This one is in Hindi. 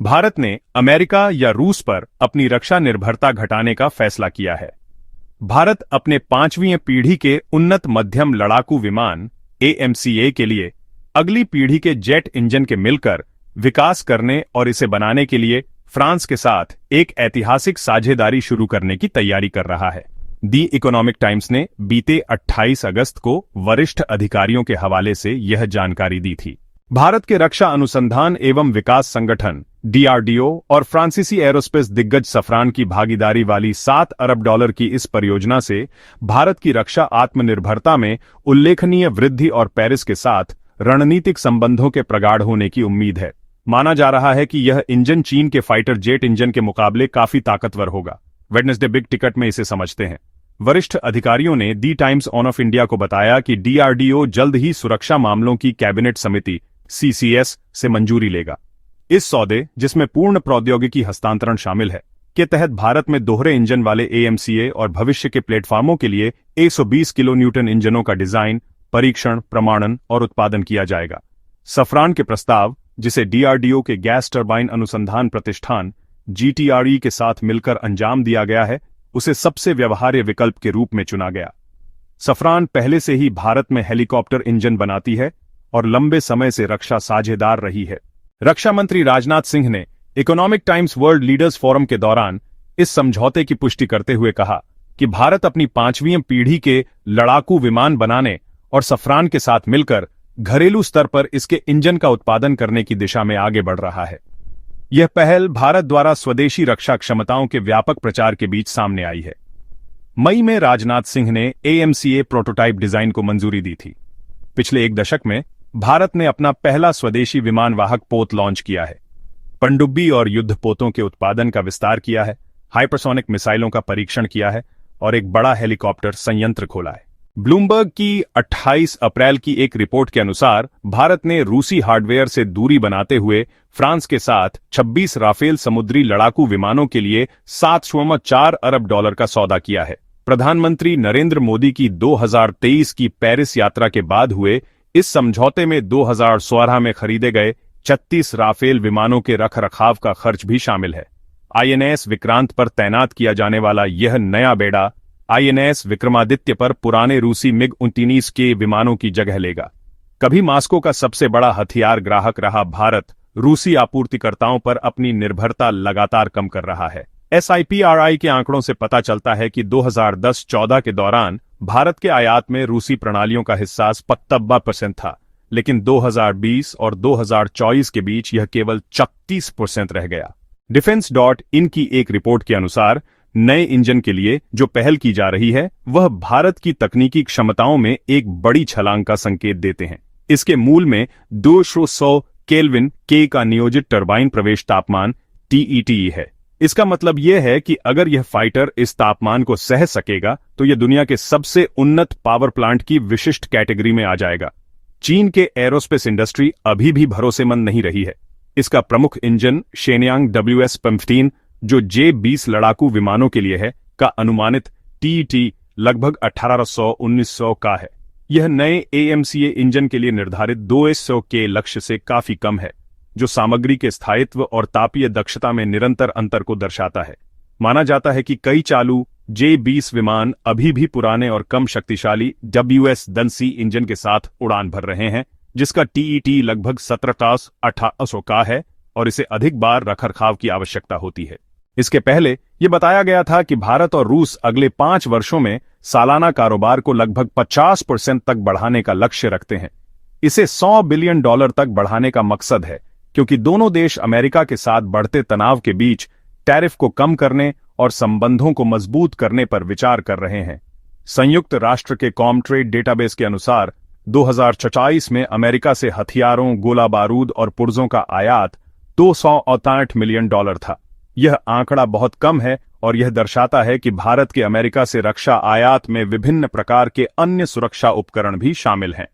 भारत ने अमेरिका या रूस पर अपनी रक्षा निर्भरता घटाने का फैसला किया है। भारत अपने 5वीं पीढ़ी के उन्नत मध्यम लड़ाकू विमान AMCA के लिए अगली पीढ़ी के जेट इंजन के मिलकर विकास करने और इसे बनाने के लिए फ्रांस के साथ एक ऐतिहासिक साझेदारी शुरू करने की तैयारी कर रहा है। दी इकोनॉमिक टाइम्स ने बीते 28 अगस्त को वरिष्ठ अधिकारियों के हवाले से यह जानकारी दी थी। भारत के रक्षा अनुसंधान एवं विकास संगठन DRDO और फ्रांसीसी एरोस्पेस दिग्गज सफरान की भागीदारी वाली $7 अरब की इस परियोजना से भारत की रक्षा आत्मनिर्भरता में उल्लेखनीय वृद्धि और पेरिस के साथ रणनीतिक संबंधों के प्रगाढ़ होने की उम्मीद है। माना जा रहा है कि यह इंजन चीन के फाइटर जेट इंजन के मुकाबले काफी ताकतवर होगा। वेडनेसडे बिग टिकट में इसे समझते हैं। वरिष्ठ अधिकारियों ने दी टाइम्स ऑन ऑफ इंडिया को बताया कि DRDO जल्द ही सुरक्षा मामलों की कैबिनेट समिति CCS से मंजूरी लेगा। इस सौदे, जिसमें पूर्ण प्रौद्योगिकी हस्तांतरण शामिल है, के तहत भारत में दोहरे इंजन वाले AMCA और भविष्य के प्लेटफार्मों के लिए 120 किलो न्यूटन इंजनों का डिजाइन, परीक्षण, प्रमाणन और उत्पादन किया जाएगा। सफरान के प्रस्ताव, जिसे DRDO के गैस टरबाइन अनुसंधान प्रतिष्ठान GTRE के साथ मिलकर अंजाम दिया गया है, उसे सबसे व्यवहार्य विकल्प के रूप में चुना गया। सफरान पहले से ही भारत में हेलीकॉप्टर इंजन बनाती है और लंबे समय से रक्षा साझेदार रही है। रक्षा मंत्री राजनाथ सिंह ने economic times world leaders forum के दौरान इस समझौते की पुष्टि करते हुए कहा कि भारत अपनी 5वीं पीढ़ी के लड़ाकू विमान बनाने और सफरान के साथ मिलकर घरेलू स्तर पर इसके इंजन का उत्पादन करने की दिशा में आगे बढ़ रहा है। यह पहल भारत द्वारा स्वदेशी रक्षा क्षमताओं के व्यापक प्रचार के बीच सामने आई है। मई में राजनाथ सिंह ने AMCA प्रोटोटाइप डिजाइन को मंजूरी दी थी। पिछले एक दशक में भारत ने अपना पहला स्वदेशी विमानवाहक पोत लॉन्च किया है, पनडुब्बी और युद्ध पोतों के उत्पादन का विस्तार किया है, हाइपरसोनिक मिसाइलों का परीक्षण किया है और एक बड़ा हेलीकॉप्टर संयंत्र खोला है। ब्लूमबर्ग की 28 अप्रैल की एक रिपोर्ट के अनुसार भारत ने रूसी हार्डवेयर से दूरी बनाते हुए फ्रांस के साथ 26 राफेल समुद्री लड़ाकू विमानों के लिए $7.4 अरब का सौदा किया है। प्रधानमंत्री नरेंद्र मोदी की 2023 की पेरिस यात्रा के बाद हुए इस समझौते में 2016 में खरीदे गए 36 राफेल विमानों के रखरखाव का खर्च भी शामिल है। INS विक्रांत पर तैनात किया जाने वाला यह नया बेड़ा INS विक्रमादित्य पर पुराने रूसी MiG-19 के विमानों की जगह लेगा। कभी मास्को का सबसे बड़ा हथियार ग्राहक रहा भारत, रूसी आपूर्तिकर्ताओं पर अपनी निर्भरता लगातार कम कर रहा है। SIPRI के आंकड़ों से पता चलता है कि 2010-14 के दौरान भारत के आयात में रूसी प्रणालियों का हिस्सा 57% था, लेकिन 2020 और 2024 के बीच यह केवल 36% रह गया। Defense.in की एक रिपोर्ट के अनुसार नए इंजन के लिए जो पहल की जा रही है, वह भारत की तकनीकी क्षमताओं में एक बड़ी छलांग का संकेत देते हैं। इसके मूल में 200 केल्विन K का नियोजित टरबाइन प्रवेश तापमान TETE है। इसका मतलब यह है कि अगर यह फाइटर इस तापमान को सह सकेगा तो यह दुनिया के सबसे उन्नत पावर प्लांट की विशिष्ट कैटेगरी में आ जाएगा। चीन के एरोस्पेस इंडस्ट्री अभी भी भरोसेमंद नहीं रही है। इसका प्रमुख इंजन शेनयांग WS-15, जो J-20 लड़ाकू विमानों के लिए है, का अनुमानित TET लगभग 1800-1900 का है। यह नए AMCA इंजन के लिए निर्धारित 200 के लक्ष्य से काफी कम है, जो सामग्री के स्थायित्व और तापीय दक्षता में निरंतर अंतर को दर्शाता है। माना जाता है कि कई चालू J-20 विमान अभी भी पुराने और कम शक्तिशाली WS-10C इंजन के साथ उड़ान भर रहे हैं, जिसका TET लगभग 1700-1800 का है और इसे अधिक बार रखरखाव की आवश्यकता होती है। इसके पहले यह बताया गया था कि भारत और रूस अगले 5 वर्षों में सालाना कारोबार को लगभग 50% तक बढ़ाने का लक्ष्य रखते हैं। इसे $100 बिलियन तक बढ़ाने का मकसद है, क्योंकि दोनों देश अमेरिका के साथ बढ़ते तनाव के बीच टैरिफ को कम करने और संबंधों को मजबूत करने पर विचार कर रहे हैं। संयुक्त राष्ट्र के कॉमट्रेड डेटाबेस के अनुसार 2024 में अमेरिका से हथियारों, गोला बारूद और पुर्जों का आयात $268 मिलियन था। यह आंकड़ा बहुत कम है और यह दर्शाता है कि भारत के अमेरिका से रक्षा आयात में विभिन्न प्रकार के अन्य सुरक्षा उपकरण भी शामिल हैं।